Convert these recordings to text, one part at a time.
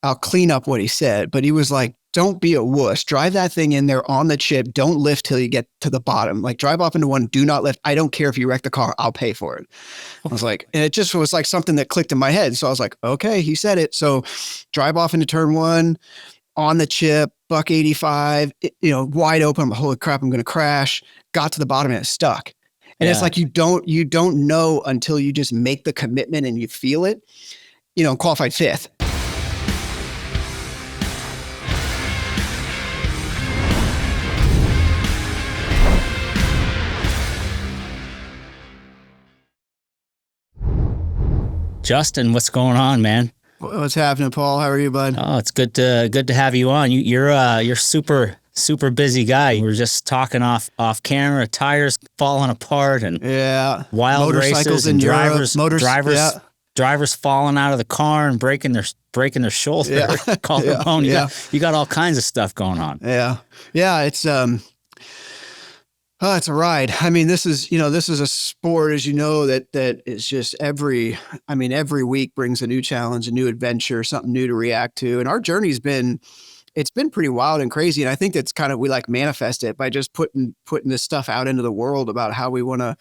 I'll clean up what he said, but he was like, don't be a wuss. Drive that thing in there on the chip. Don't lift till you get to the bottom. Like drive off into one, do not lift. I don't care if you wreck the car. I'll pay for it. I was like, and it just was like something that clicked in my head. So I was like, okay, he said it. So drive off into turn one on the chip, buck 85, wide open. I'm like, holy crap, I'm going to crash. Got to the bottom and it stuck. And it's like, you don't know until you just make the commitment and you feel it, qualified fifth. Justin, what's going on, man? What's happening, Paul? How are you, bud? Oh, it's good to have you on. You're super busy guy. We were just talking off camera, tires falling apart and wild races and drivers falling out of the car and breaking their shoulder, collarbone. You got all kinds of stuff going on. It's a ride. I mean, this is a sport, as you know, that is just every week brings a new challenge, a new adventure, something new to react to. And our journey's been pretty wild and crazy. And I think that's kind of, we like manifest it by just putting this stuff out into the world about how we want to,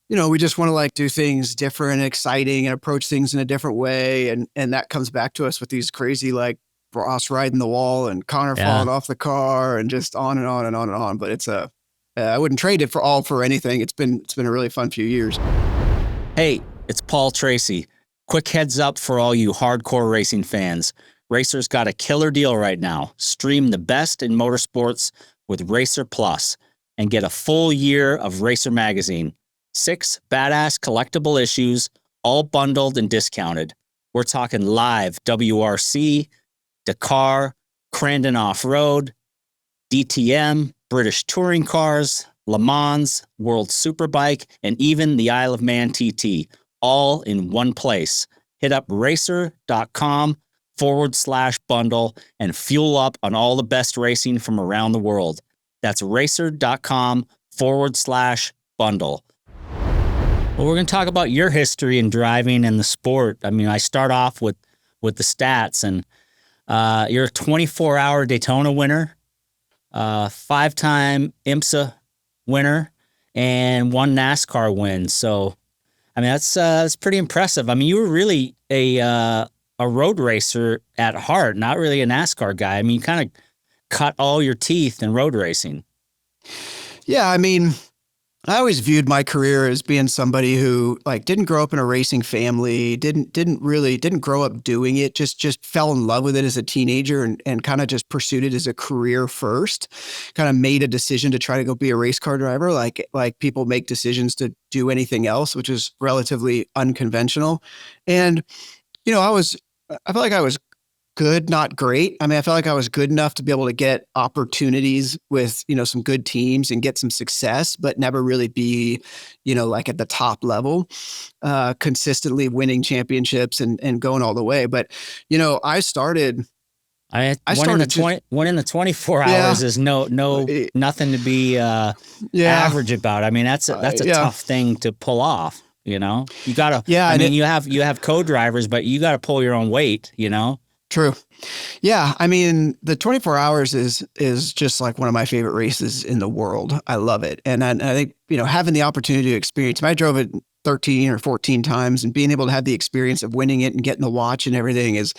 we just want to like do things different and exciting and approach things in a different way. And that comes back to us with these crazy, like Ross riding the wall and Connor falling off the car and just on and on and on and on. But it's I wouldn't trade it for anything. It's been a really fun few years. Hey, it's Paul Tracy. Quick heads up for all you hardcore racing fans. Racers got a killer deal right now. Stream the best in motorsports with Racer Plus and get a full year of Racer Magazine. 6 badass collectible issues, all bundled and discounted. We're talking live WRC, Dakar, Crandon Off-Road, DTM, British touring cars, Le Mans, World Superbike, and even the Isle of Man TT, all in one place. Hit up racer.com/bundle and fuel up on all the best racing from around the world. That's racer.com/bundle. Well, we're going to talk about your history in driving and the sport. I mean, I start off with the stats, and you're a 24-hour Daytona winner, 5-time IMSA winner, and 1 NASCAR win. So, I mean, that's pretty impressive. I mean, you were really a road racer at heart, not really a NASCAR guy. I mean, you kind of cut all your teeth in road racing. Yeah, I mean, I always viewed my career as being somebody who like didn't grow up in a racing family, didn't grow up doing it, just fell in love with it as a teenager and kind of just pursued it as a career first, kind of made a decision to try to go be a race car driver. Like people make decisions to do anything else, which is relatively unconventional. And, I felt like I was good, not great. I mean, I felt like I was good enough to be able to get opportunities with, some good teams and get some success, but never really be, like at the top level, consistently winning championships and going all the way. But, I started one in the 24 hours is nothing to be average about. I mean, that's a tough thing to pull off. You gotta, you have co-drivers, but you got to pull your own weight, True. Yeah. I mean, the 24 hours is just like one of my favorite races in the world. I love it. And I think, having the opportunity to experience, I drove it 13 or 14 times, and being able to have the experience of winning it and getting the watch and everything is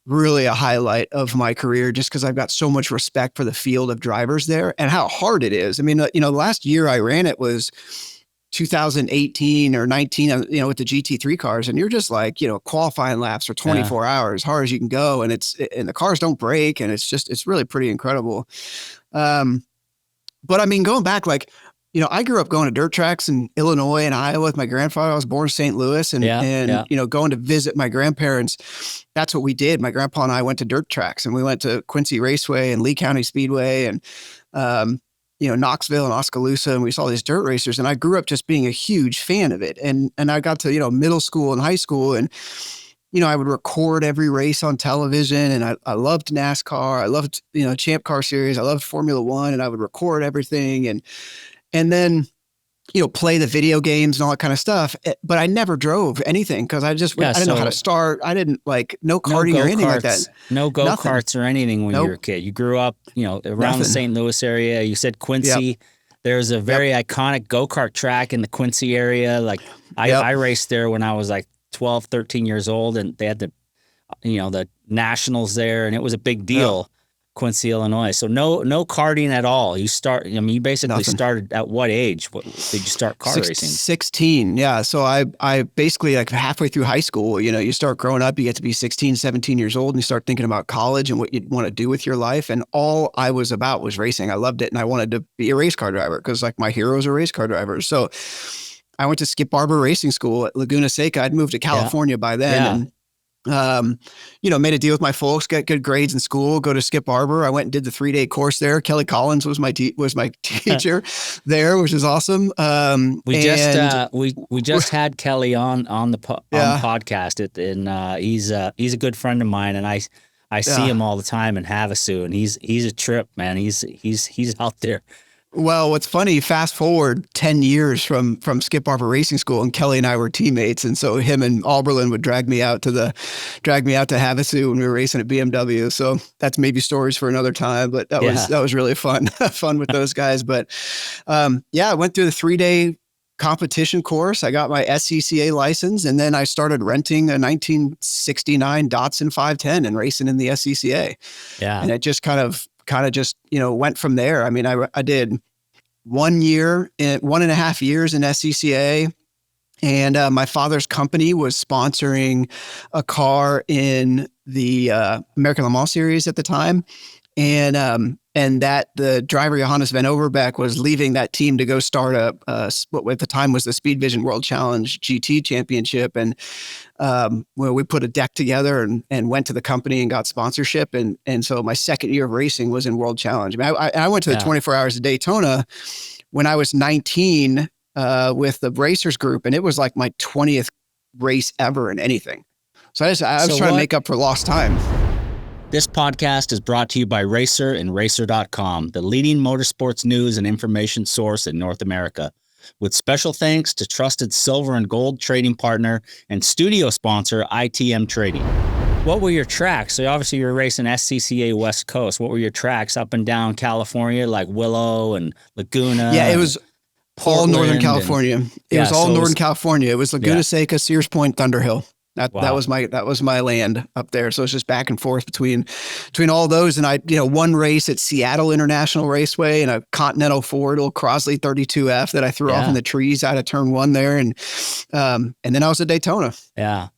really a highlight of my career, just because I've got so much respect for the field of drivers there and how hard it is. I mean, last year I ran it was 2018 or 19, with the GT3 cars, and you're just like, qualifying laps for 24 hours, hard as you can go. And the cars don't break, and it's really pretty incredible. But I mean, going back, like, I grew up going to dirt tracks in Illinois and Iowa with my grandfather. I was born in St. Louis and going to visit my grandparents. That's what we did. My grandpa and I went to dirt tracks, and we went to Quincy Raceway and Lee County Speedway and, Knoxville and Oskaloosa, and we saw these dirt racers, and I grew up just being a huge fan of it. And I got to, middle school and high school, and, I would record every race on television, and I loved NASCAR. I loved, Champ Car Series. I loved Formula One, and I would record everything. And then play the video games and all that kind of stuff. But I never drove anything because I didn't know how to start. I didn't no karting or anything like that. No go-karts or anything when you were a kid. You grew up, around the St. Louis area. You said Quincy. Yep. There's a very iconic go-kart track in the Quincy area. Like I raced there when I was like 12, 13 years old, and they had the nationals there, and it was a big deal. Yep. Quincy, Illinois. So no karting at all. You basically started at what age? What did you start racing? 16. Yeah. So I basically like halfway through high school, you start growing up, you get to be 16, 17 years old, and you start thinking about college and what you'd want to do with your life. And all I was about was racing. I loved it. And I wanted to be a race car driver because like my heroes are race car drivers. So I went to Skip Barber Racing School at Laguna Seca. I'd moved to California by then. Yeah. And made a deal with my folks, get good grades in school, go to Skip Barber. I went and did the 3-day course there. Kelly Collins was my teacher there, which is awesome. We just had Kelly on the podcast, and he's a good friend of mine, and I see him all the time in Havasu, and he's a trip, man. He's out there. Well, what's funny, fast forward 10 years from Skip Barber Racing School, and Kelly and I were teammates. And so him and Alberlin would drag me out to Havasu when we were racing at BMW. So that's maybe stories for another time, but that was really fun with those guys. But I went through the 3-day competition course. I got my SCCA license, and then I started renting a 1969 Datsun 510 and racing in the SCCA. Yeah. And it just kind of went from there. I mean, I did 1.5 years in SCCA, and my father's company was sponsoring a car in the American Le Mans series at the time. And that the driver Johannes Van Overbeck was leaving that team to go start what at the time was the Speed Vision World Challenge GT Championship. And we put a deck together and went to the company and got sponsorship. And so my second year of racing was in World Challenge. I mean, I went to the 24 Hours of Daytona when I was 19 with the Racers group, and it was like my 20th race ever in anything. So I was trying to make up for lost time. This podcast is brought to you by Racer and Racer.com, the leading motorsports news and information source in North America. With special thanks to trusted silver and gold trading partner and studio sponsor ITM Trading. What were your tracks? So obviously you were racing SCCA West Coast. What were your tracks up and down California, like Willow and Laguna? Yeah, it was all Northern California. It was all Northern California. It was Laguna Seca, Sears Point, Thunderhill. That was my land up there. So it's just back and forth between all those. And I, one race at Seattle International Raceway and a Continental Ford, little Crosley 32F that I threw off in the trees out of turn 1 there. And then I was at Daytona. Yeah.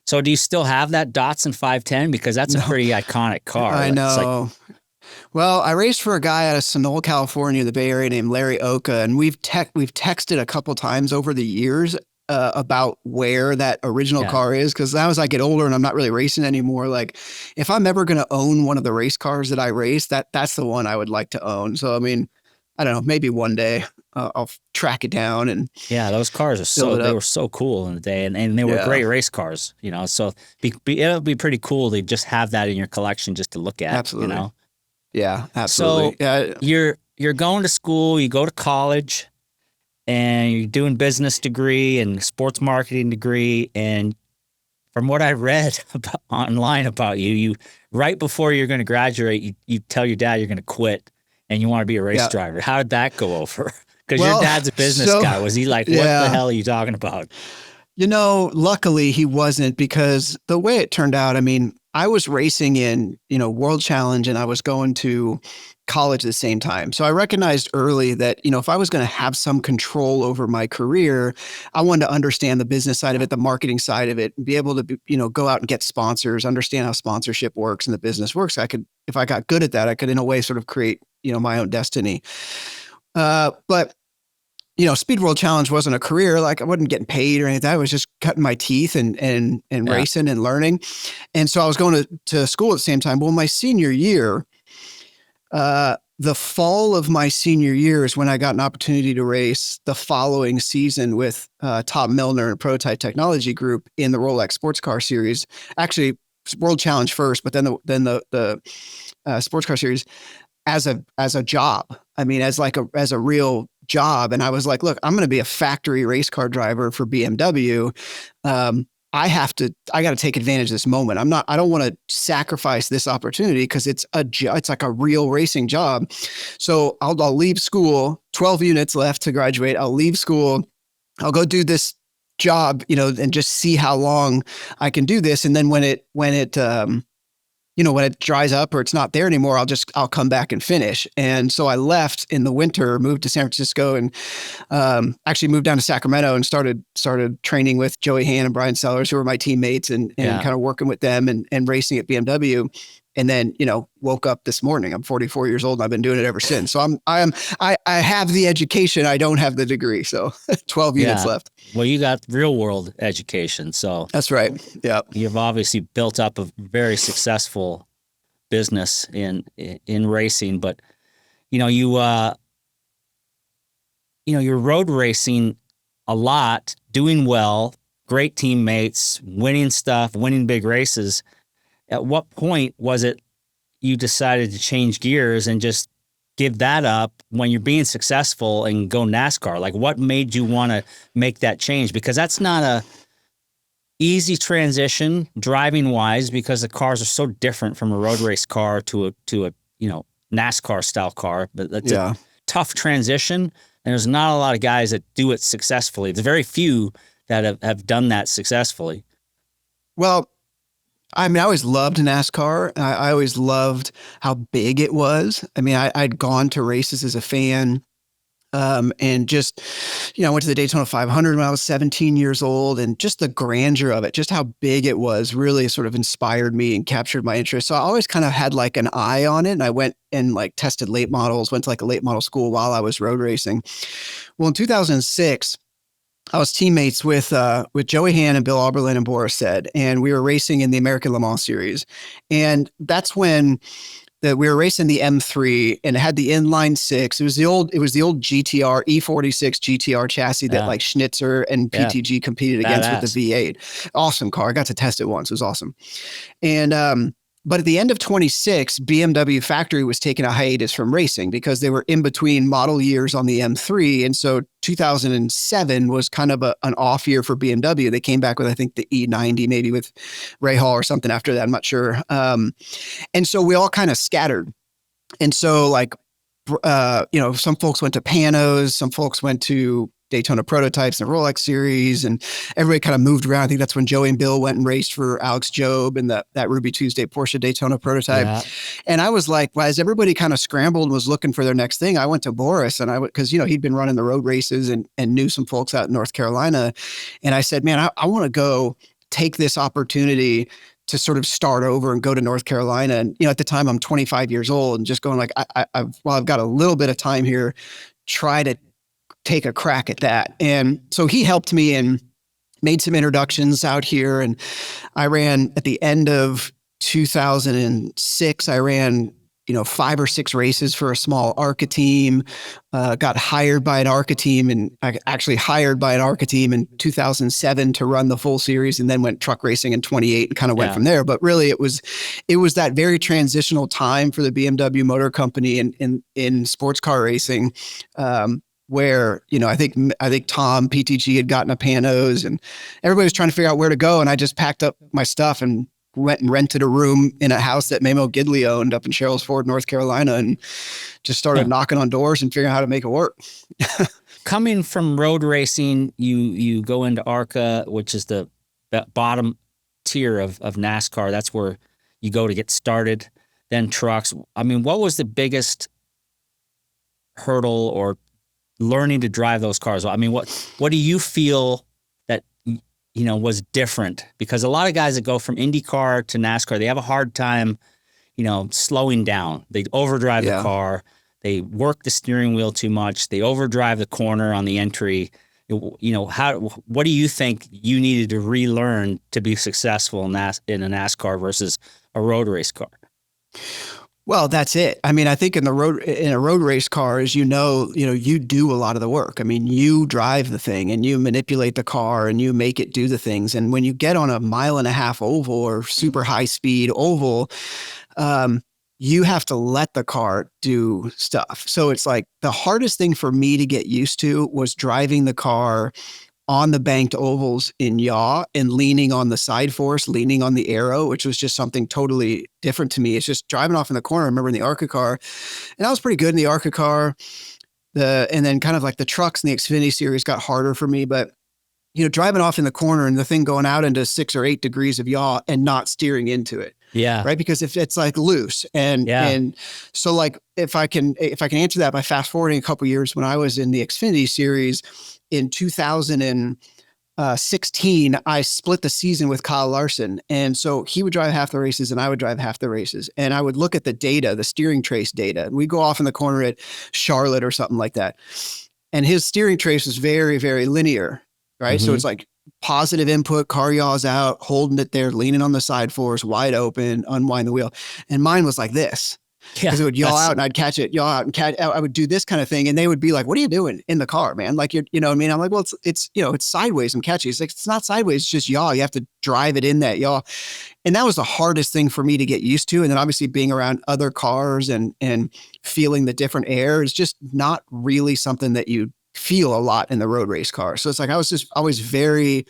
So do you still have that Datsun 510? Because that's a pretty iconic car. I know. Well, I raced for a guy out of Sonoma, California, the Bay Area, named Larry Oka. And we've texted a couple times over the years about where that original car is. Cause now as I get older and I'm not really racing anymore, like if I'm ever going to own one of the race cars that I race, that's the one I would like to own. So, I mean, I don't know, maybe one day I'll track it down and those cars they were so cool in the day and they were great race cars, so it'll be pretty cool to just have that in your collection just to look at. Absolutely. Yeah, absolutely. So you're going to school, you go to college, and you're doing business degree and sports marketing degree. And from what I read online about you right before you're going to graduate, you tell your dad you're going to quit and you want to be a race driver. How did that go over? Because your dad's a business guy. Was he like, what the hell are you talking about? Luckily he wasn't, because the way it turned out, I mean, I was racing in, World Challenge, and I was going to college at the same time. So I recognized early that, if I was going to have some control over my career, I wanted to understand the business side of it, the marketing side of it, and be able to, go out and get sponsors, understand how sponsorship works and the business works. If I got good at that, I could in a way sort of create, my own destiny. But Speed World Challenge wasn't a career. Like I wasn't getting paid or anything. I was just cutting my teeth and racing and learning. And so I was going to school at the same time. Well, my senior year, the fall of my senior year is when I got an opportunity to race the following season with Tom Milner and Prototype Technology Group in the Rolex Sports Car Series. Actually, World Challenge first, but then the Sports Car Series as a job. I mean, as a real job. And I was like, look, I'm going to be a factory race car driver for BMW. I got to take advantage of this moment. I don't want to sacrifice this opportunity because it's like a real racing job. So I'll leave school, 12 units left to graduate. I'll leave school. I'll go do this job, and just see how long I can do this. And then when it when it dries up or it's not there anymore, I'll come back and finish. And so I left in the winter, moved to San Francisco, and actually moved down to Sacramento and started training with Joey Han and Brian Sellers, who were my teammates, and kind of working with them and racing at BMW. And then, woke up this morning. I'm 44 years old and I've been doing it ever since. So I have the education. I don't have the degree. So 12 units left. Well, you got real world education. So that's right. Yeah. You've obviously built up a very successful business in racing, but you're road racing a lot, doing well, great teammates, winning big races. At what point was it you decided to change gears and just give that up when you're being successful and go NASCAR? Like, what made you want to make that change? Because that's not a easy transition driving wise, because the cars are so different from a road race car to a NASCAR style car. But that's a tough transition, and there's not a lot of guys that do it successfully. There's very few that have done that successfully. Well, I mean, I always loved NASCAR. I always loved how big it was. I mean, I'd gone to races as a fan, and just, I went to the Daytona 500 when I was 17 years old, and just the grandeur of it, just how big it was, really sort of inspired me and captured my interest. So I always kind of had like an eye on it, and I went and like tested late models, went to like a late model school while I was road racing. Well, in 2006, I was teammates with Joey Han and Bill Auberlin and Boris Said, and we were racing in the American Le Mans Series. And that's when we were racing the M3, and it had the inline six. It was the old GTR E46 GTR chassis that like Schnitzer and PTG competed against with the V8. Awesome car. I got to test it once. It was awesome. And but at the end of 26, BMW factory was taking a hiatus from racing because they were in between model years on the M3. And so 2007 was kind of an off year for BMW. They came back with, I think, the E90, maybe with Ray Hall or something after that. I'm not sure. And so we all kind of scattered. And so like, some folks went to Panos, some folks went to Daytona prototypes and Rolex series, and everybody kind of moved around. I think that's when Joey and Bill went and raced for Alex Job and that Ruby Tuesday Porsche Daytona prototype. Yeah. And I was like, well, as everybody kind of scrambled and was looking for their next thing, I went to Boris, and because he'd been running the road races and knew some folks out in North Carolina. And I said, man, I want to go take this opportunity to sort of start over and go to North Carolina. And, at the time I'm 25 years old and just going like, I've got a little bit of time here, try to take a crack at that. And so he helped me and made some introductions out here. And I ran at the end of 2006, I ran, 5 or 6 races for a small ARCA team, got hired by an ARCA team, and I actually hired by an ARCA team in 2007 to run the full series, and then went truck racing in 28 and kind of went from there. But really it was that very transitional time for the BMW Motor Company in sports car racing, where, I think Tom PTG had gotten a Panos, and everybody was trying to figure out where to go. And I just packed up my stuff and went and rented a room in a house that Mamo Gidley owned up in Sherrills Ford, North Carolina, and just started knocking on doors and figuring out how to make it work. Coming from road racing, you go into ARCA, which is the bottom tier of NASCAR. That's where you go to get started. Then trucks. I mean, what was the biggest hurdle or learning to drive those cars? I mean, what do you feel that was different? Because a lot of guys that go from IndyCar to NASCAR, they have a hard time, slowing down. They overdrive the car. They work the steering wheel too much. They overdrive the corner on the entry. What do you think you needed to relearn to be successful in a NASCAR versus a road race car? Well, that's it. I mean, I think in a road race car, as you do a lot of the work. I mean, you drive the thing and you manipulate the car and you make it do the things. And when you get on a 1.5 mile oval or super high speed oval, you have to let the car do stuff. So it's like the hardest thing for me to get used to was driving the car on the banked ovals in yaw and leaning on the side force, leaning on the aero, which was just something totally different to me. It's just driving off in the corner. I remember in the ARCA car, and I was pretty good in the ARCA car. And then kind of like the trucks and the Xfinity series got harder for me, but driving off in the corner and the thing going out into 6 or 8 degrees of yaw and not steering into it. Yeah. Right. Because if it's like loose and so like, if I can answer that by fast forwarding a couple of years, when I was in the Xfinity series in 2016, I split the season with Kyle Larson. And so he would drive half the races and I would drive half the races. And I would look at the data, the steering trace data, and we'd go off in the corner at Charlotte or something like that. And his steering trace was very, very linear. Right. Mm-hmm. So it's like positive input, car yaws out, holding it there, leaning on the side force, wide open, unwind the wheel. And mine was like this. Because it would yaw out and I'd catch it, yaw out and I would do this kind of thing. And they would be like, what are you doing in the car, man? Like, you know what I mean? I'm like, well, it's sideways. I'm catching. It's like, it's not sideways. It's just yaw. You have to drive it in that yaw. And that was the hardest thing for me to get used to. And then obviously being around other cars and feeling the different air is just not really something that you feel a lot in the road race car. So it's like, I was always very,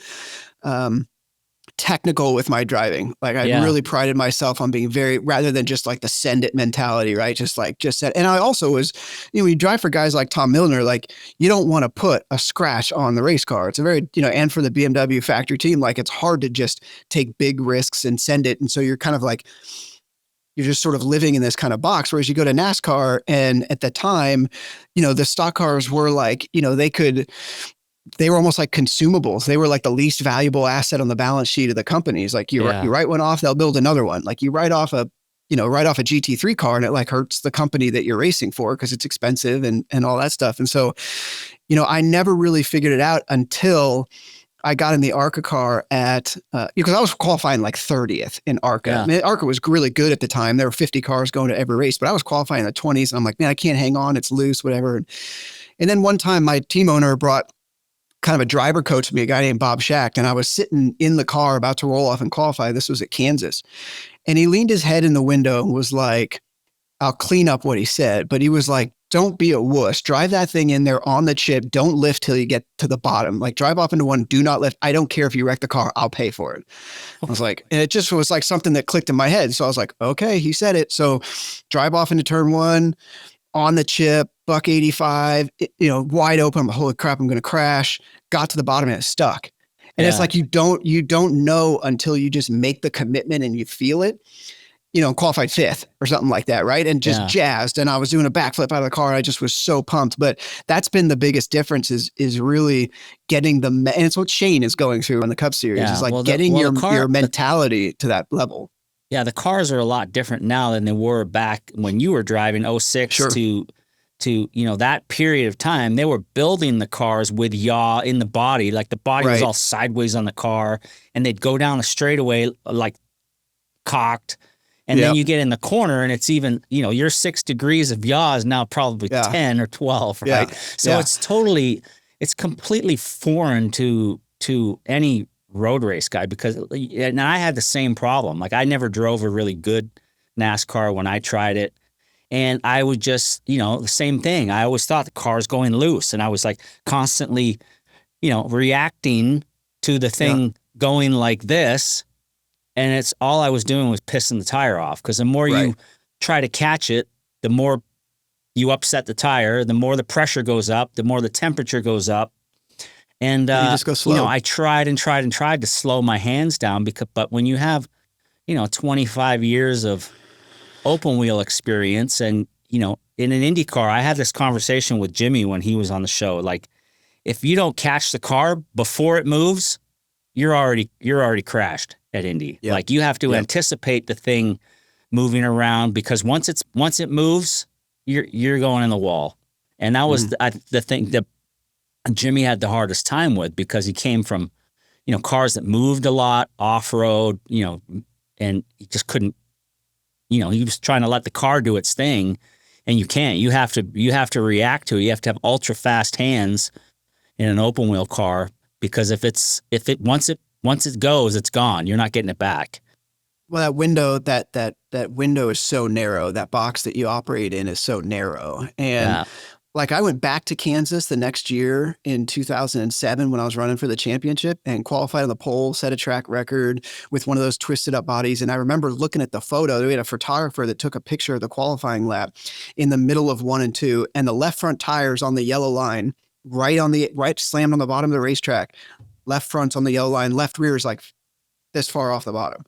technical with my driving. Like I really prided myself on being very, rather than just like the send it mentality, right? Just said. And I also was, when you drive for guys like Tom Milner, like you don't want to put a scratch on the race car. It's a very, and for the BMW factory team, like it's hard to just take big risks and send it. And so you're kind of like, you're just sort of living in this kind of box. Whereas you go to NASCAR and at the time, the stock cars were like, they were almost like consumables. They were like the least valuable asset on the balance sheet of the companies. Like you write one off, they'll build another one. Like you write off a GT3 car and it like hurts the company that you're racing for because it's expensive and all that stuff. And so, I never really figured it out until I got in the ARCA car because I was qualifying like 30th in ARCA. Yeah. I mean, ARCA was really good at the time. There were 50 cars going to every race, but I was qualifying in the 20s and I'm like, man, I can't hang on. It's loose, whatever. And then one time my team owner brought kind of a driver coach to me, a guy named Bob Schacht. And I was sitting in the car about to roll off and qualify. This was at Kansas. And he leaned his head in the window and was like, I'll clean up what he said, but he was like, don't be a wuss. Drive that thing in there on the chip. Don't lift till you get to the bottom. Like drive off into one, do not lift. I don't care if you wreck the car. I'll pay for it. I was like, and it just was like something that clicked in my head. So I was like, okay, he said it. So drive off into turn one on the chip, buck 85, wide open. I'm like, holy crap, I'm going to crash. Got to the bottom and it's stuck. And it's like, you don't know until you just make the commitment and you feel it. Qualified 5th or something like that, right? And just jazzed. And I was doing a backflip out of the car. I just was so pumped. But that's been the biggest difference is really getting and it's what Shane is going through in the Cup Series. Is like getting your mentality to that level. Yeah, the cars are a lot different now than they were back when you were driving 06 to that period of time. They were building the cars with yaw in the body. Like the body was all sideways on the car and they'd go down the straightaway like cocked. And then you get in the corner and it's even, your 6 degrees of yaw is now probably 10 or 12, right? Yeah. So it's completely foreign to any road race guy and I had the same problem. Like I never drove a really good NASCAR when I tried it. And I would just, the same thing. I always thought the car's going loose and I was like constantly, reacting to the thing going like this. And it's all I was doing was pissing the tire off because the more you try to catch it, the more you upset the tire, the more the pressure goes up, the more the temperature goes up. And you just go slow. I tried to slow my hands down but when you have, 25 years of open wheel experience and, in an Indy car, I had this conversation with Jimmy when he was on the show. Like if you don't catch the car before it moves, you're already crashed at Indy. Yep. Like you have to anticipate the thing moving around because once it moves, you're going in the wall. And that was the thing that Jimmy had the hardest time with because he came from, cars that moved a lot off-road, and he just couldn't, he was trying to let the car do its thing and you can't. You have to react to it. You have to have ultra fast hands in an open wheel car because once it goes, it's gone. You're not getting it back. Well, that window, that that window is so narrow. That box that you operate in is so narrow. And Yeah. like I went back to Kansas the next year in 2007 when I was running for the championship and qualified on the pole, set a track record with one of those twisted up bodies. And I remember looking at the photo. We had a photographer that took a picture of the qualifying lap in the middle of 1 and 2, and the left front tires on the yellow line, right slammed on the bottom of the racetrack. Left front's on the yellow line. Left rear is like this far off the bottom.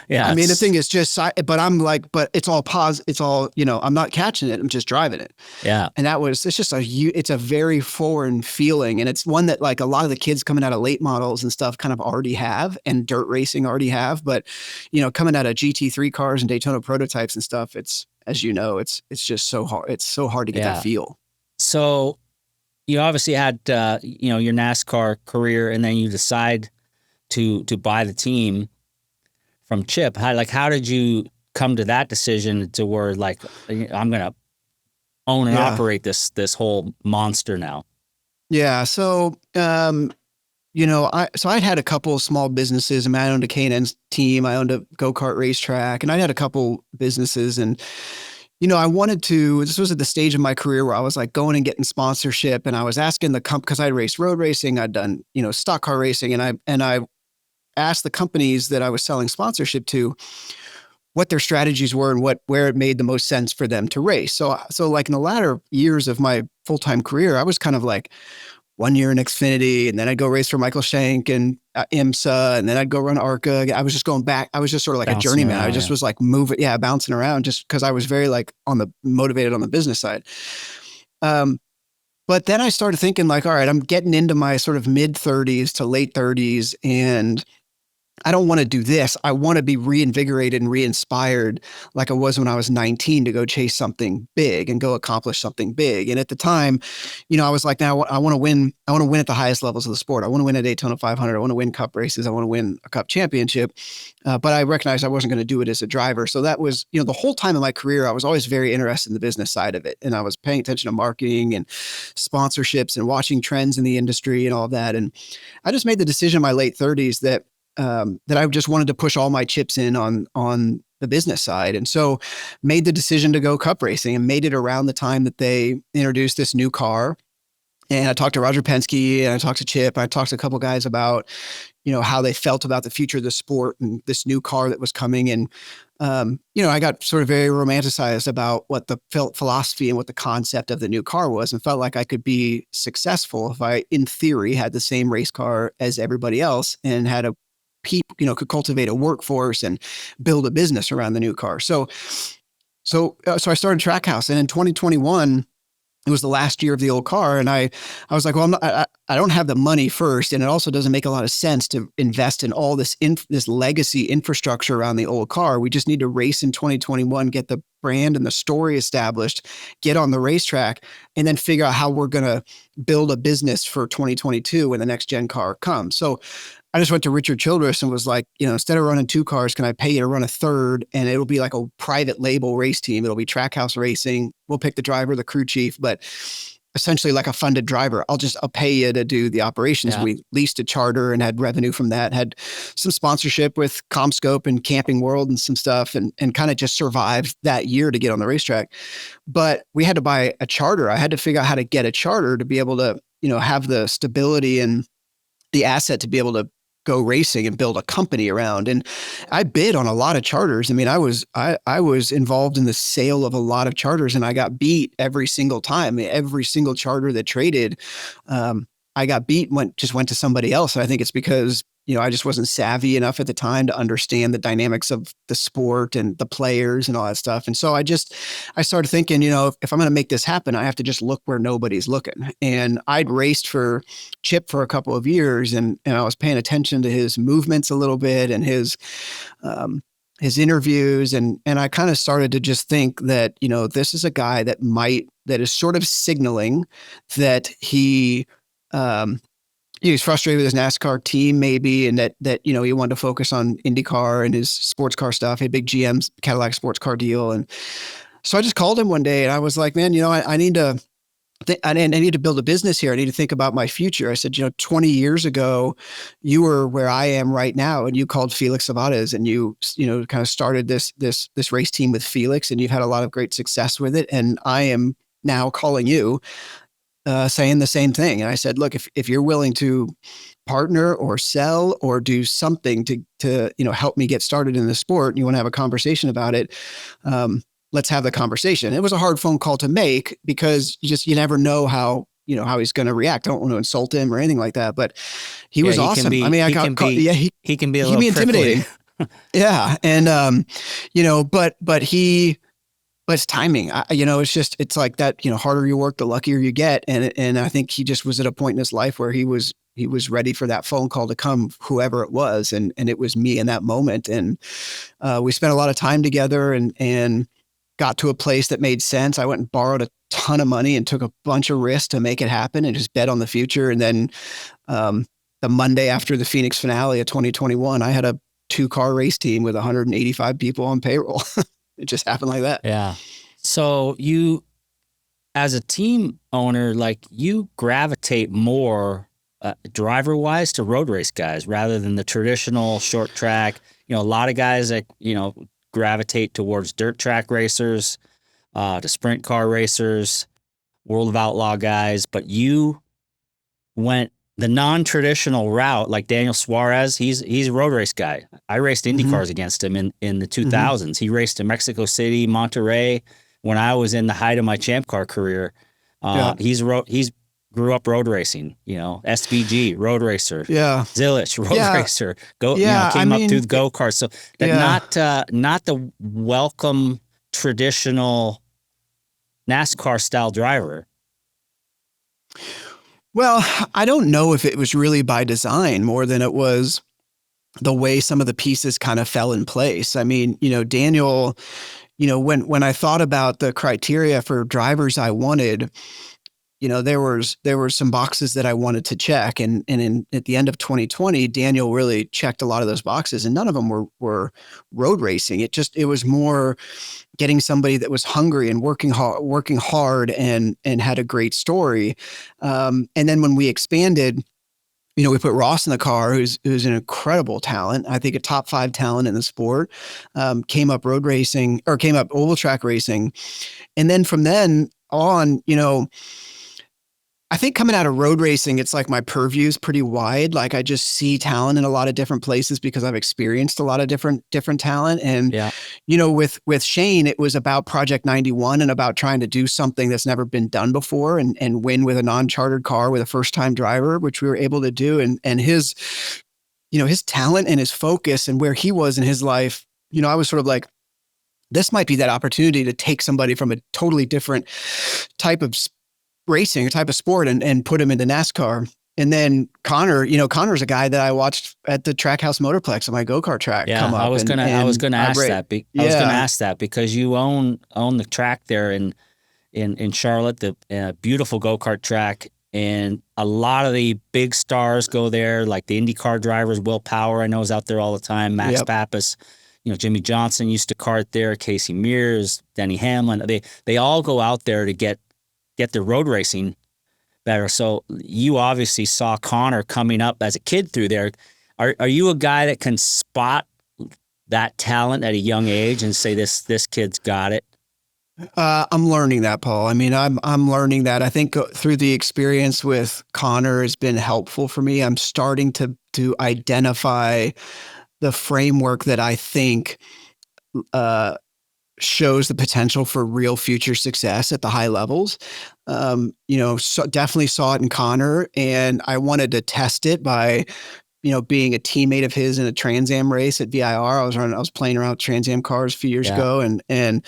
Yeah. I mean, the thing is just, but I'm like, but it's all it's all, I'm not catching it. I'm just driving it. Yeah. And it's just it's a very foreign feeling. And it's one that like a lot of the kids coming out of late models and stuff kind of already have, and dirt racing already have. But, coming out of GT3 cars and Daytona prototypes and stuff, it's, as you know, it's just so hard. It's so hard to get that feel. So you obviously had, your NASCAR career, and then you decide to buy the team from Chip. How did you come to that decision to where like, I'm going to own and operate this whole monster now? Yeah. So, I'd had a couple of small businesses. I mean, I owned a K&N team. I owned a go-kart racetrack, and I had a couple businesses. And, this was at the stage of my career where I was like going and getting sponsorship, and I was asking the because I raced road racing, I'd done, stock car racing. And I asked the companies that I was selling sponsorship to what their strategies were and where it made the most sense for them to race. So like in the latter years of my full-time career, I was kind of like 1 year in Xfinity, and then I'd go race for Michael Shank and IMSA, and then I'd go run ARCA. I was just going back. I was just sort of like Bouncing a journeyman. around, I just was like bouncing around just because I was very like motivated on the business side. But then I started thinking like, all right, I'm getting into my sort of mid 30s to late 30s, and I don't want to do this. I want to be reinvigorated and re-inspired like I was when I was 19 to go chase something big and go accomplish something big. And at the time, I was like, now I want to win. I want to win at the highest levels of the sport. I want to win a Daytona 500. I want to win cup races. I want to win a cup championship. But I recognized I wasn't going to do it as a driver. So that was, the whole time in my career, I was always very interested in the business side of it. And I was paying attention to marketing and sponsorships and watching trends in the industry and all that. And I just made the decision in my late 30s that I just wanted to push all my chips in on the business side. And so made the decision to go cup racing, and made it around the time that they introduced this new car. And I talked to Roger Penske, and I talked to Chip. I talked to a couple of guys about, how they felt about the future of the sport and this new car that was coming. And, I got sort of very romanticized about what the philosophy and what the concept of the new car was, and felt like I could be successful if I, in theory, had the same race car as everybody else and had could cultivate a workforce and build a business around the new car. So I started Trackhouse, and in 2021, it was the last year of the old car. And I was like, well, I don't have the money first. And it also doesn't make a lot of sense to invest in all this legacy infrastructure around the old car. We just need to race in 2021, get the brand and the story established, get on the racetrack, and then figure out how we're going to build a business for 2022 when the next gen car comes. So I just went to Richard Childress and was like, instead of running 2 cars, can I pay you to run a third? And it'll be like a private label race team. It'll be Trackhouse Racing. We'll pick the driver, the crew chief, but essentially like a funded driver. I'll pay you to do the operations. Yeah. We leased a charter and had revenue from that, had some sponsorship with CommScope and Camping World and some stuff, and kind of just survived that year to get on the racetrack. But we had to buy a charter. I had to figure out how to get a charter to be able to, have the stability and the asset to be able to go racing and build a company around. And I bid on a lot of charters. I mean, I was involved in the sale of a lot of charters, and I got beat every single time. Every single charter that traded, I got beat, went to somebody else. And I think it's because, I just wasn't savvy enough at the time to understand the dynamics of the sport and the players and all that stuff. And so I started thinking, if I'm going to make this happen, I have to just look where nobody's looking. And I'd raced for Chip for a couple of years, and I was paying attention to his movements a little bit and his interviews. And I kind of started to just think that, this is a guy that is sort of signaling that he was frustrated with his NASCAR team maybe, and that he wanted to focus on IndyCar and his sports car stuff, a big GM Cadillac sports car deal. And so I just called him one day, and I was like, man, I need to I need to build a business here. I need to think about my future. I said, 20 years ago, you were where I am right now, and you called Felix Savades, and you kind of started this race team with Felix, and you've had a lot of great success with it. And I am now calling you, saying the same thing. And I said, look, if you're willing to partner or sell or do something to help me get started in the sport, and you want to have a conversation about it, let's have the conversation. It was a hard phone call to make because you never know how he's going to react. I don't want to insult him or anything like that, but he was awesome. I mean, he can be a little intimidating. Yeah. And, but it's timing. It's like that, harder you work, the luckier you get. And I think he just was at a point in his life where he was ready for that phone call to come, whoever it was. And it was me in that moment. And, we spent a lot of time together and got to a place that made sense. I went and borrowed a ton of money and took a bunch of risks to make it happen and just bet on the future. And then, the Monday after the Phoenix finale of 2021, I had a 2-car race team with 185 people on payroll. It just happened like that. Yeah. So you, as a team owner, like you gravitate more driver wise to road race guys rather than the traditional short track. A lot of guys that, gravitate towards dirt track racers, to sprint car racers, World of Outlaw guys. But you went the non-traditional route, like Daniel Suarez. He's a road race guy. I raced Indy cars against him in the 2000s. He raced in Mexico City, Monterey when I was in the height of my Champ Car career. He's grew up road racing, SVG road racer, Zilich road racer, came up through the go-karts. So not the welcome traditional NASCAR style driver. Well, I don't know if it was really by design more than it was the way some of the pieces kind of fell in place. I mean, Daniel, when I thought about the criteria for drivers I wanted, there were some boxes that I wanted to check. And at the end of 2020, Daniel really checked a lot of those boxes, and none of them were road racing. It was more getting somebody that was hungry and working hard and had a great story. And then when we expanded, we put Ross in the car, who's an incredible talent. I think a top 5 talent in the sport, came up oval track racing. And then from then on, I think coming out of road racing, it's like my purview is pretty wide. Like I just see talent in a lot of different places because I've experienced a lot of different talent. And, with Shane, it was about Project 91 and about trying to do something that's never been done before and win with a non-chartered car with a first-time driver, which we were able to do. And his, his talent and his focus and where he was in his life, I was sort of like, this might be that opportunity to take somebody from a totally different type of racing, a type of sport, and put him into NASCAR. And then Connor's a guy that I watched at the Trackhouse Motorplex on my go-kart track. Come up. I was gonna ask that because you own the track there in Charlotte, the beautiful go-kart track, and a lot of the big stars go there, like the IndyCar drivers. Will Power, I know, is out there all the time. Max Pappas, Jimmy Johnson used to kart there. Casey Mears, Denny Hamlin. They all go out there to get their road racing better. So you obviously saw Connor coming up as a kid through there. Are you a guy that can spot that talent at a young age and say this kid's got it? I'm learning that, Paul. I mean, I'm learning that. I think through the experience with Connor has been helpful for me. I'm starting to identify the framework that I think shows the potential for real future success at the high levels. Definitely saw it in Connor, and I wanted to test it by, being a teammate of his in a Trans Am race at VIR. I was playing around with Trans Am cars a few years ago, and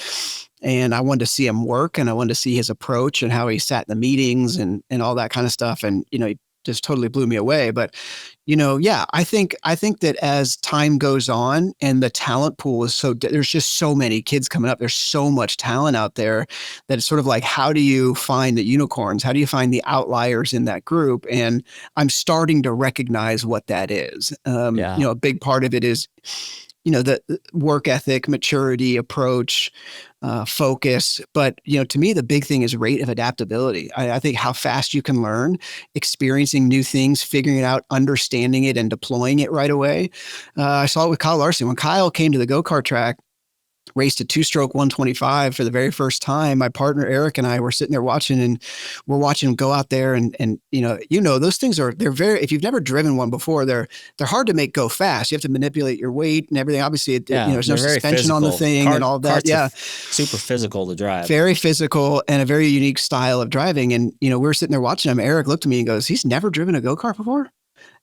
I wanted to see him work, and I wanted to see his approach and how he sat in the meetings and all that kind of stuff. And, he just totally blew me away. But, I think that as time goes on and the talent pool is there's just so many kids coming up. There's so much talent out there that it's sort of like, how do you find the unicorns? How do you find the outliers in that group? And I'm starting to recognize what that is. A big part of it is, the work ethic, maturity, approach, focus. But, to me, the big thing is rate of adaptability. I think how fast you can learn, experiencing new things, figuring it out, understanding it, and deploying it right away. I saw it with Kyle Larson. When Kyle came to the go-kart track, raced a two-stroke 125 for the very first time. My partner Eric and I were sitting there watching, and we're watching him go out there, and those things they're very, if you've never driven one before, they're hard to make go fast. You have to manipulate your weight and everything. Obviously, there's no suspension on the thing and all that. Yeah, super physical to drive. Very physical and a very unique style of driving. And we were sitting there watching him. Eric looked at me and goes, "He's never driven a go-kart before?"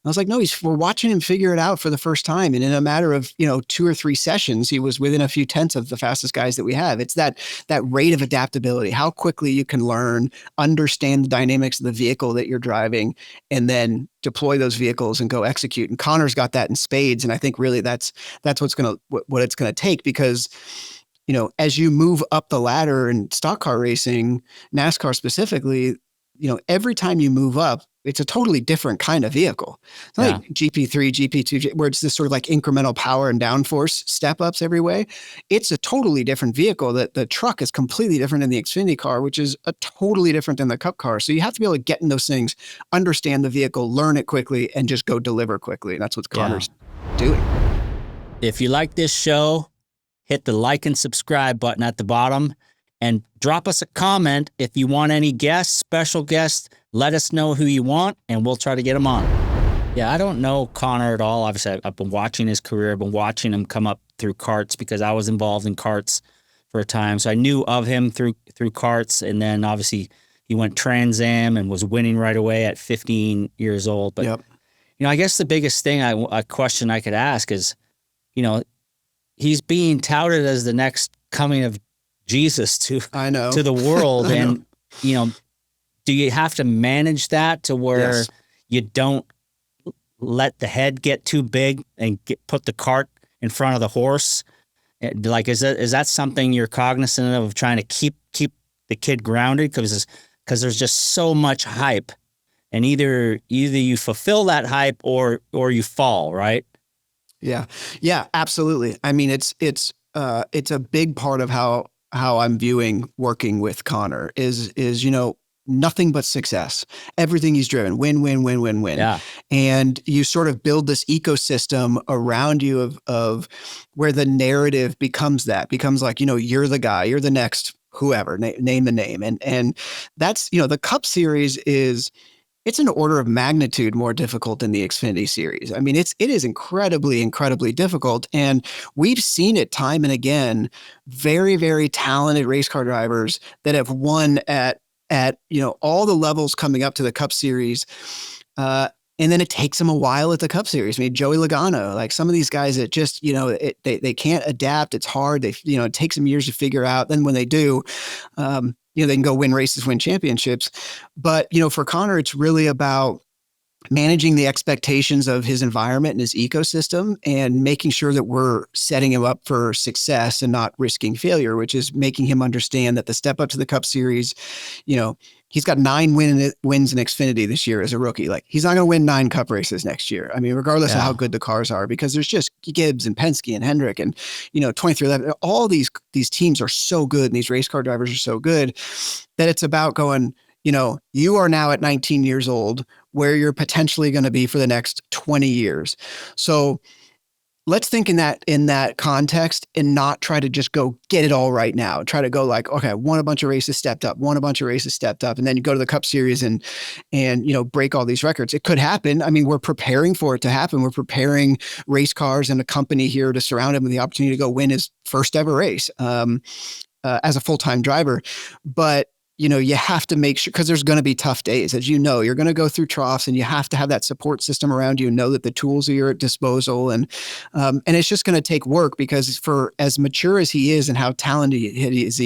I was like, no, we're watching him figure it out for the first time. And in a matter of, 2 or 3 sessions, he was within a few tenths of the fastest guys that we have. It's that rate of adaptability, how quickly you can learn, understand the dynamics of the vehicle that you're driving, and then deploy those vehicles and go execute. And Connor's got that in spades. And I think really that's what it's going to take, because as you move up the ladder in stock car racing, NASCAR specifically, every time you move up, it's a totally different kind of vehicle. It's not like GP3, GP2, where it's this sort of like incremental power and downforce step ups every way. It's a totally different vehicle. That the truck is completely different than the Xfinity car, which is a totally different than the Cup car. So you have to be able to get in those things, understand the vehicle, learn it quickly, and just go deliver quickly. And that's what Connor's doing. If you like this show, hit the like and subscribe button at the bottom. And drop us a comment if you want any guests, special guests. Let us know who you want, and we'll try to get them on. Yeah, I don't know Connor at all. Obviously, I've been watching his career. I've been watching him come up through karts because I was involved in karts for a time. So I knew of him through karts. And then obviously he went Trans Am and was winning right away at 15 years old. But, I guess the biggest thing, a question I could ask is, he's being touted as the next coming of Jesus to the world. And, do you have to manage that to where you don't let the head get too big and put the cart in front of the horse? Like, is that something you're cognizant of trying to keep the kid grounded? Because there's just so much hype, and either you fulfill that hype or you fall, right? Yeah, absolutely. I mean, it's a big part of how I'm viewing working with Connor is nothing but success. Everything he's driven, win, win, win, win, win. Yeah. And you sort of build this ecosystem around you of where the narrative becomes like, you're the guy, you're the next whoever, name the name. And that's, the Cup Series it's an order of magnitude more difficult than the Xfinity Series. I mean, it is incredibly, incredibly difficult. And we've seen it time and again, very, very talented race car drivers that have won at all the levels coming up to the Cup Series. And then it takes them a while at the Cup Series. I mean, Joey Logano, like some of these guys that just, they can't adapt. It's hard. It takes them years to figure out. Then when they do, they can go win races, win championships. But, for Connor, it's really about managing the expectations of his environment and his ecosystem and making sure that we're setting him up for success and not risking failure, which is making him understand that the step up to the Cup Series, he's got 9 wins in Xfinity this year as a rookie. Like, he's not going to win 9 Cup races next year. I mean, regardless of how good the cars are, because there's just Gibbs and Penske and Hendrick and, 2311, all these teams are so good and these race car drivers are so good that it's about going, you are now at 19 years old where you're potentially going to be for the next 20 years. So let's think in that context and not try to just go get it all right now. Try to go like, okay, won a bunch of races, stepped up, and then you go to the Cup Series and break all these records. It could happen. I mean, we're preparing for it to happen. We're preparing race cars and a company here to surround him with the opportunity to go win his first ever race as a full-time driver. But you have to make sure, because there's going to be tough days. As you're going to go through troughs, and you have to have that support system around you, know that the tools are at your disposal. And it's just going to take work, because for as mature as he is and how talented he is,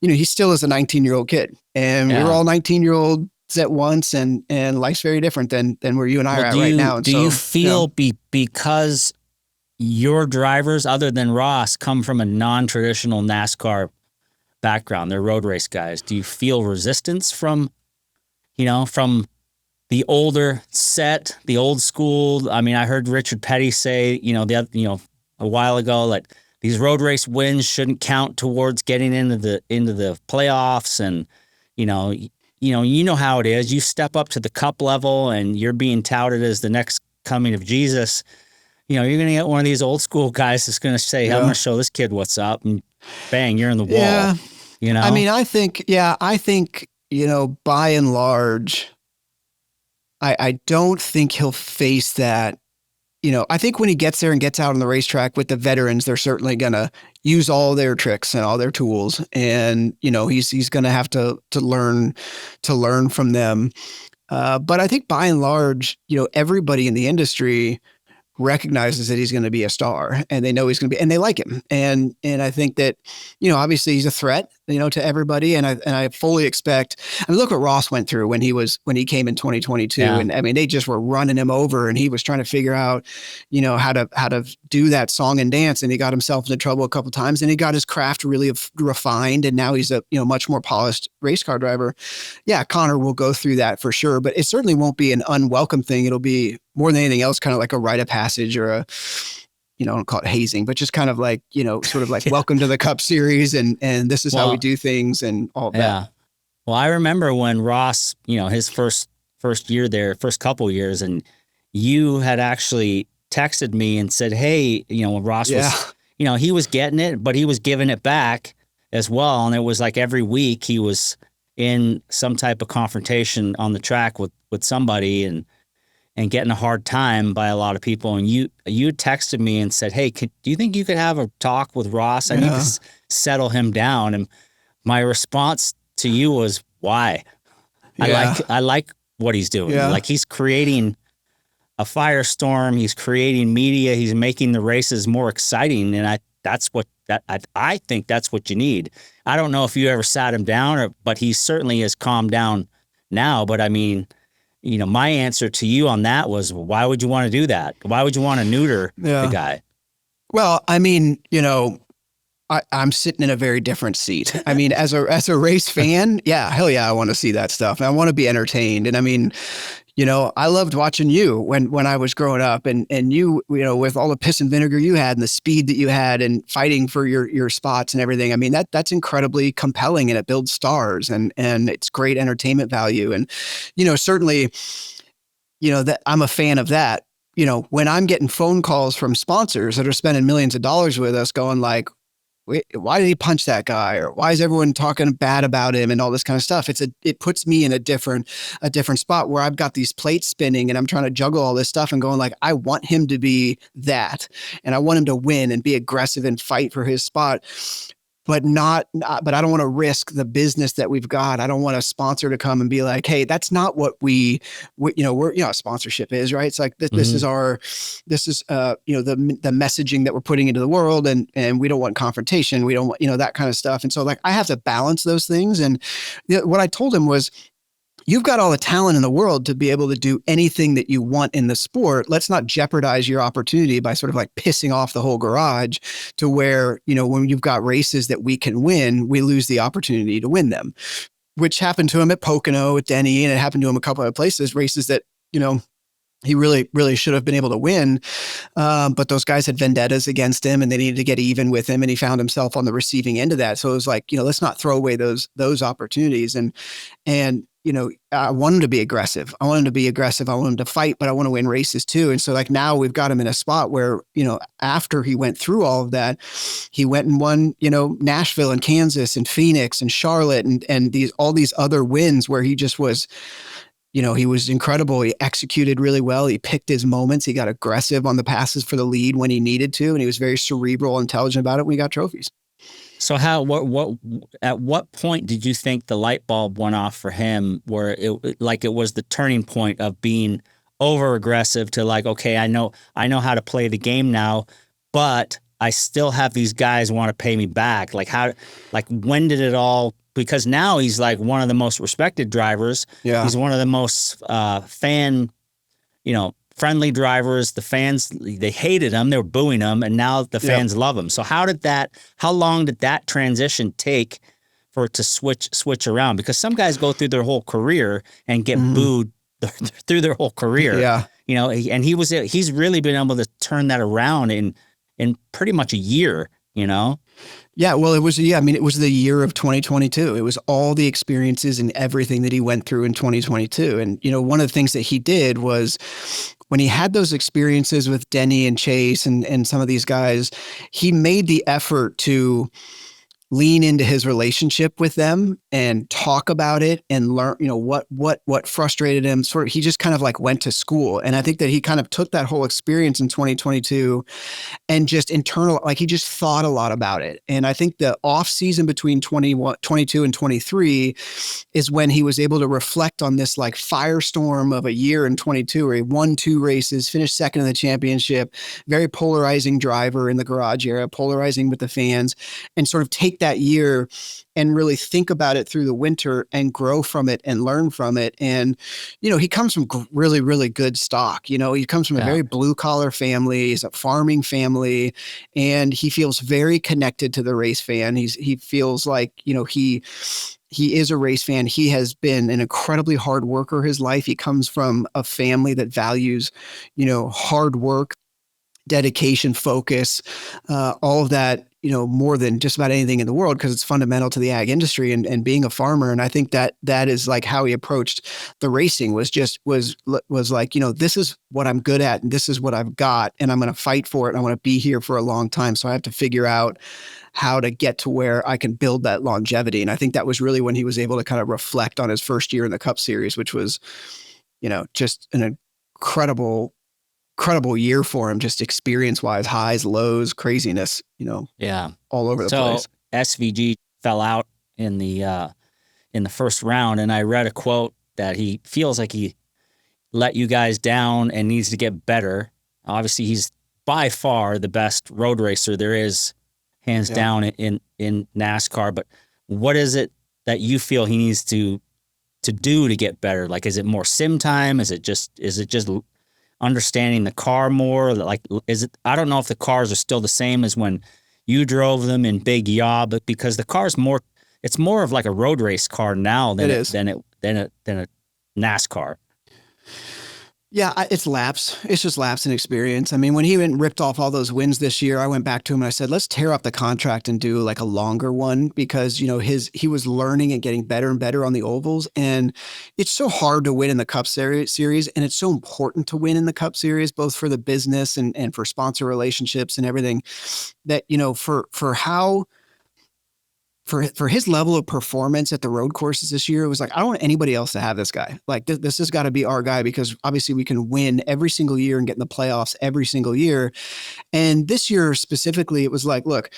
he still is a 19-year-old kid. And we're all 19-year-olds at once, and life's very different than where you and I are at right now. And do you feel because your drivers, other than Ross, come from a non-traditional NASCAR background, they're road race guys, do you feel resistance from the older set, the old school? I mean, I heard Richard Petty say, a while ago that these road race wins shouldn't count towards getting into the playoffs, and you know how it is. You step up to the cup level and you're being touted as the next coming of Jesus. You're going to get one of these old school guys that's going to say, I'm going to show this kid what's up, and bang, you're in the wall. Yeah. I mean, I think, by and large, I don't think he'll face that. I think when he gets there and gets out on the racetrack with the veterans, they're certainly going to use all their tricks and all their tools. And, he's going to have to learn from them. But I think by and large, everybody in the industry recognizes that he's going to be a star, and they know he's going to be, and they like him. And I think that, obviously he's a threat, to everybody. And I fully expect, look what Ross went through when he came in 2022. Yeah. And I mean, they just were running him over, and he was trying to figure out, how to do that song and dance. And he got himself into trouble a couple of times, and he got his craft really refined. And now he's a, much more polished race car driver. Yeah. Connor will go through that for sure, but it certainly won't be an unwelcome thing. It'll be more than anything else, kind of like a rite of passage, or a, I don't call it hazing, but just kind of like, sort of like welcome to the Cup Series, and this is how we do things and all that. Yeah. Well, I remember when Ross, his first year there, first couple years, and you had actually texted me and said, hey, when Ross was, he was getting it, but he was giving it back as well. And it was like every week he was in some type of confrontation on the track with somebody, and getting a hard time by a lot of people. And you texted me and said, hey, do you think you could have a talk with Ross? I need to settle him down. And my response to you was, why? Yeah. I like what he's doing. Yeah. Like, he's creating a firestorm. He's creating media. He's making the races more exciting. And I think that's what you need. I don't know if you ever sat him down, but he certainly has calmed down now. But I mean, my answer to you on that was, why would you want to do that? Why would you want to neuter the guy? Well, I mean, I'm sitting in a very different seat. I mean, as a race fan, hell yeah, I want to see that stuff. And I want to be entertained. And I mean, I loved watching you when I was growing up, and you, with all the piss and vinegar you had and the speed that you had and fighting for your spots and everything. I mean, that's incredibly compelling, and it builds stars, and it's great entertainment value. And, certainly, that I'm a fan of that. When I'm getting phone calls from sponsors that are spending millions of dollars with us going like, why did he punch that guy? Or why is everyone talking bad about him and all this kind of stuff? It puts me in a different spot where I've got these plates spinning and I'm trying to juggle all this stuff and going like, I want him to be that. And I want him to win and be aggressive and fight for his spot. But but I don't want to risk the business that we've got. I don't want a sponsor to come and be like, hey, that's not what we're, sponsorship is, right? It's like, this is the messaging that we're putting into the world, and we don't want confrontation. We don't want, that kind of stuff. And so like, I have to balance those things. And what I told him was, you've got all the talent in the world to be able to do anything that you want in the sport. Let's not jeopardize your opportunity by sort of like pissing off the whole garage to where, when you've got races that we can win, we lose the opportunity to win them, which happened to him at Pocono with Denny. And it happened to him a couple of places, races that, he really, really should have been able to win. But those guys had vendettas against him, and they needed to get even with him. And he found himself on the receiving end of that. So it was like, let's not throw away those opportunities. And I want him to be aggressive. I want him to fight, but I want to win races too. And so like, now we've got him in a spot where, after he went through all of that, he went and won, Nashville and Kansas and Phoenix and Charlotte and all these other wins where he just was, he was incredible. He executed really well. He picked his moments. He got aggressive on the passes for the lead when he needed to. And he was very cerebral, intelligent about it when he got trophies. So at what point did you think the light bulb went off for him, where it was the turning point of being over aggressive to like, okay, I know how to play the game now, but I still have these guys want to pay me back. When did it all? Because now he's like one of the most respected drivers. Yeah. He's one of the most fan, friendly drivers. The fans, they hated him. They were booing him. And now the fans love him. So how long did that transition take for it to switch around? Because some guys go through their whole career and get booed through their whole career. Yeah. And he's really been able to turn that around in in pretty much a year, you know? Yeah, well, it was, I mean, it was the year of 2022. It was all the experiences and everything that he went through in 2022. And, one of the things that he did was when he had those experiences with Denny and Chase and some of these guys, he made the effort to lean into his relationship with them and talk about it and learn, what frustrated him. Sort of, he just kind of like went to school. And I think that he kind of took that whole experience in 2022 and just like he just thought a lot about it. And I think the off season between 22 and 23 is when he was able to reflect on this like firestorm of a year in 22, where he won 2 races, finished second in the championship, very polarizing driver in the garage era, polarizing with the fans, and sort of take that year and really think about it through the winter and grow from it and learn from it. And, he comes from really, really good stock. He comes from a very blue collar family. He's a farming family, and he feels very connected to the race fan. He feels like, he is a race fan. He has been an incredibly hard worker his life. He comes from a family that values, hard work, dedication, focus, all of that, more than just about anything in the world, because it's fundamental to the ag industry and being a farmer. And I think that is like how he approached the racing was like, this is what I'm good at and this is what I've got, and I'm going to fight for it. And I want to be here for a long time. So I have to figure out how to get to where I can build that longevity. And I think that was really when he was able to kind of reflect on his first year in the Cup Series, which was, just an incredible year for him, just experience wise, highs, lows, craziness, all over the place. SVG fell out in the first round. And I read a quote that he feels like he let you guys down and needs to get better. Obviously he's by far the best road racer there is, hands down in NASCAR. But what is it that you feel he needs to do to get better? Like, is it more sim time? Is it just understanding the car more? Like, I don't know if the cars are still the same as when you drove them in Big Yaw, but because the car's it's more of like a road race car now than a NASCAR. Yeah, it's laps. It's just laps in experience. I mean, when he went and ripped off all those wins this year, I went back to him and I said, let's tear up the contract and do like a longer one, because, he was learning and getting better and better on the ovals. And it's so hard to win in the Cup Series. And it's so important to win in the Cup Series, both for the business and for sponsor relationships and everything, that, for his level of performance at the road courses this year, it was like, I don't want anybody else to have this guy. Like, this has got to be our guy, because obviously we can win every single year and get in the playoffs every single year. And this year specifically, it was like, look,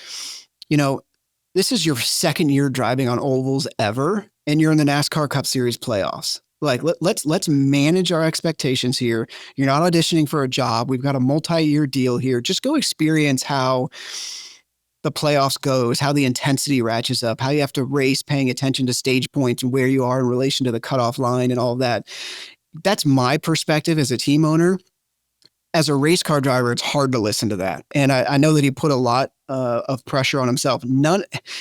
this is your second year driving on ovals ever, and you're in the NASCAR Cup Series playoffs. Like, let's manage our expectations here. You're not auditioning for a job. We've got a multi-year deal here. Just go experience how the playoffs goes, how the intensity ratchets up, how you have to race paying attention to stage points and where you are in relation to the cutoff line and all of that. That's my perspective as a team owner. As a race car driver, it's hard to listen to that. And I know that he put a lot of pressure on himself.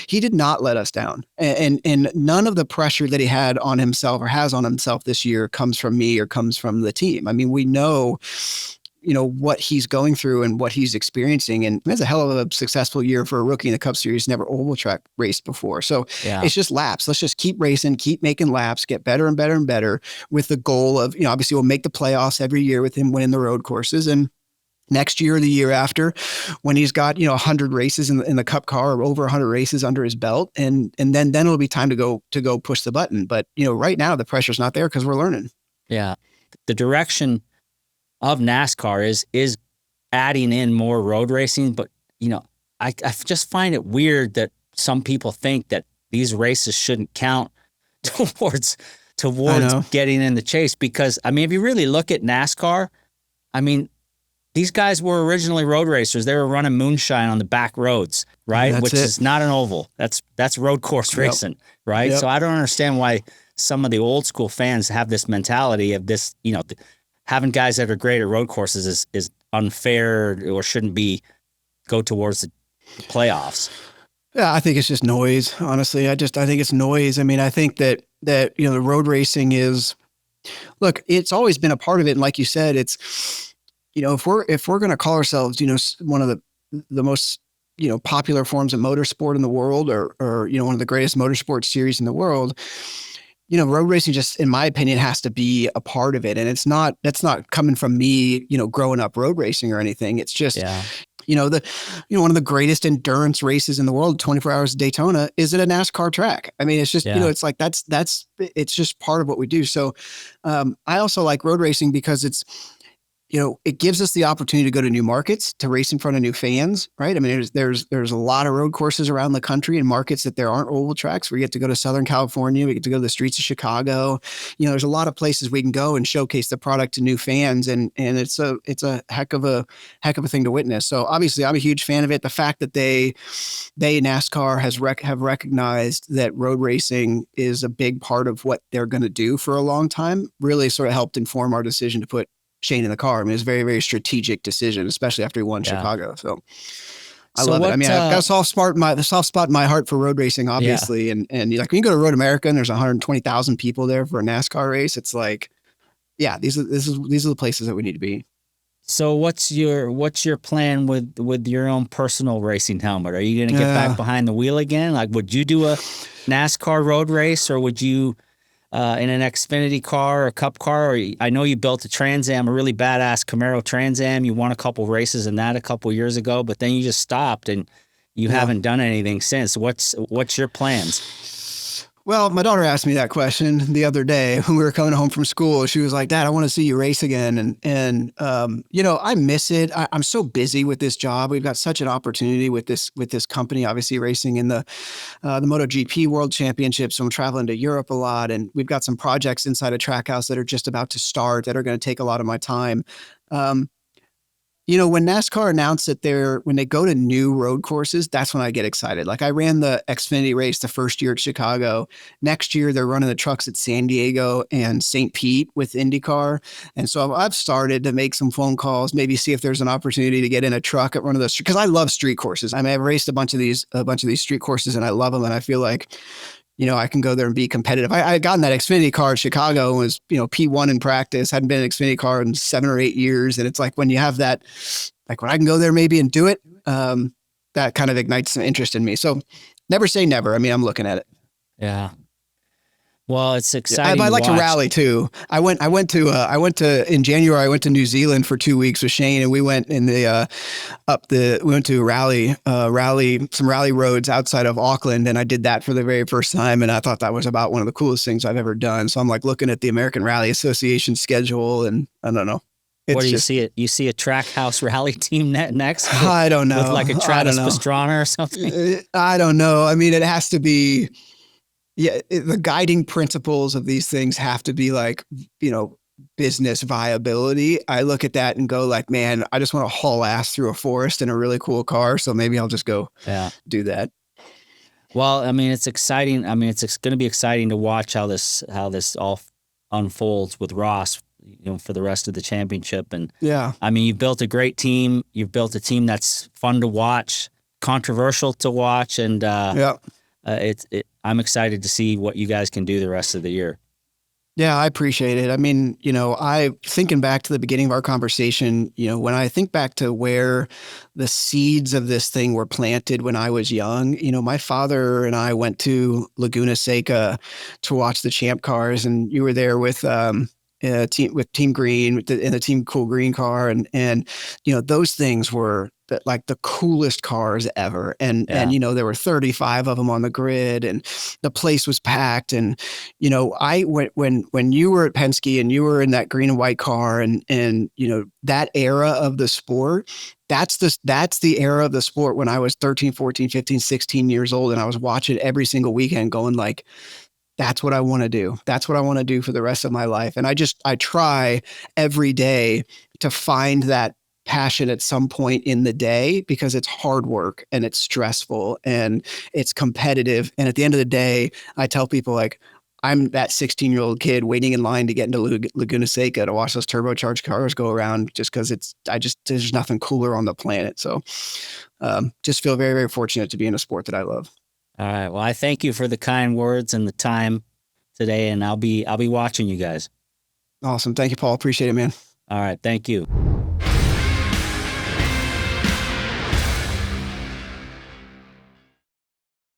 He did not let us down. And none of the pressure that he had on himself or has on himself this year comes from me or comes from the team. I mean, we know what he's going through and what he's experiencing. And it's a hell of a successful year for a rookie in the Cup Series, never oval track raced before. So It's just laps. Let's just keep racing, keep making laps, get better and better and better, with the goal of, obviously we'll make the playoffs every year with him winning the road courses. And next year or the year after, when he's got, 100 races in the Cup car, or over 100 races under his belt. And then it'll be time to go push the button. But, right now the pressure's not there because we're learning. Yeah. The direction of NASCAR is adding in more road racing. But, I just find it weird that some people think that these races shouldn't count towards getting in the chase. Because, I mean, if you really look at NASCAR, I mean, these guys were originally road racers. They were running moonshine on the back roads, right? Which is not an oval. That's road course racing, right? Yep. So I don't understand why some of the old school fans have this mentality of this, having guys that are great at road courses is unfair or shouldn't go towards the playoffs. Yeah, I think it's just noise. Honestly, I think it's noise. I mean, I think that the road racing is, look, it's always been a part of it. And like you said, it's, if we're going to call ourselves, one of the the most, popular forms of motorsport in the world, or one of the greatest motorsport series in the world, road racing just, in my opinion, has to be a part of it. And that's not coming from me, growing up road racing or anything. It's just, Yeah. one of the greatest endurance races in the world, 24 hours of Daytona, is at a NASCAR track. I mean, it's just, Yeah. it's like, it's just part of what we do. So, I also like road racing because it's, it gives us the opportunity to go to new markets, to race in front of new fans, right? I mean, there's a lot of road courses around the country and markets that there aren't oval tracks. We get to go to Southern California. We get to go to the streets of Chicago. There's a lot of places we can go and showcase the product to new fans, and it's a heck of a thing to witness. So obviously, I'm a huge fan of it. The fact that NASCAR have recognized that road racing is a big part of what they're going to do for a long time really sort of helped inform our decision to put Shane in the car. I mean, it was a very, very strategic decision, especially after he won Chicago. So I love it. I mean, I've got a soft spot in my heart for road racing, obviously. Yeah. And like when you go to Road America and there's 120,000 people there for a NASCAR race, it's like, yeah, these are the places that we need to be. So what's your plan with your own personal racing helmet? Are you going to get back behind the wheel again? Like, would you do a NASCAR road race, or would you in an Xfinity car or a Cup car? Or I know you built a Trans Am, a really badass Camaro Trans Am. You won a couple races in that a couple years ago, but then you just stopped and you haven't done anything since. What's your plans? Well, my daughter asked me that question the other day when we were coming home from school. She was like, "Dad, I want to see you race again." And I miss it. I'm so busy with this job. We've got such an opportunity with this company, obviously racing in the MotoGP World Championships. So I'm traveling to Europe a lot, and we've got some projects inside of Trackhouse that are just about to start that are going to take a lot of my time. When NASCAR announced that when they go to new road courses, that's when I get excited. Like I ran the Xfinity race the first year at Chicago. Next year, they're running the trucks at San Diego and St. Pete with IndyCar. And so I've started to make some phone calls, maybe see if there's an opportunity to get in a truck at one of those, because I love street courses. I mean, I've raced a bunch of these street courses and I love them. And I feel like, I can go there and be competitive. I got in that Xfinity car at Chicago and was, P1 in practice, hadn't been in an Xfinity car in 7 or 8 years. And it's like, when you have that, like when I can go there maybe and do it, that kind of ignites some interest in me. So never say never. I mean, I'm looking at it. Yeah. Well, it's exciting. I like to rally too. I went in January. I went to New Zealand for 2 weeks with Shane, and we went in we went to some rally roads outside of Auckland, and I did that for the very first time, and I thought that was about one of the coolest things I've ever done. So I'm like looking at the American Rally Association schedule, and I don't know. What do you see it? You see a Trackhouse Rally team next? I don't know. With like a Travis Pastrana or something? I don't know. I mean, it has to be. Yeah, the guiding principles of these things have to be like, business viability. I look at that and go like, man, I just want to haul ass through a forest in a really cool car. So maybe I'll just go do that. Well, I mean, it's exciting. I mean, it's going to be exciting to watch how this all unfolds with Ross, for the rest of the championship. And I mean, you've built a great team. You've built a team that's fun to watch, controversial to watch, and I'm excited to see what you guys can do the rest of the year. Yeah, I appreciate it. I mean, thinking back to the beginning of our conversation, when I think back to where the seeds of this thing were planted when I was young, my father and I went to Laguna Seca to watch the Champ cars, and you were there with Team Green in the Team Cool Green car, and those things were like the coolest cars ever. And there were 35 of them on the grid, and the place was packed. And when you were at Penske and you were in that green and white car, and that era of the sport, that's the era of the sport when I was 13, 14, 15, 16 years old, and I was watching every single weekend going like, that's what I want to do. That's what I want to do for the rest of my life. And I try every day to find that passion at some point in the day, because it's hard work and it's stressful and it's competitive. And at the end of the day, I tell people like, I'm that 16-year-old kid waiting in line to get into Laguna Seca to watch those turbocharged cars go around, just because there's nothing cooler on the planet. So just feel very, very fortunate to be in a sport that I love. All right. Well, I thank you for the kind words and the time today, and I'll be watching you guys. Awesome. Thank you, Paul. Appreciate it, man. All right. Thank you.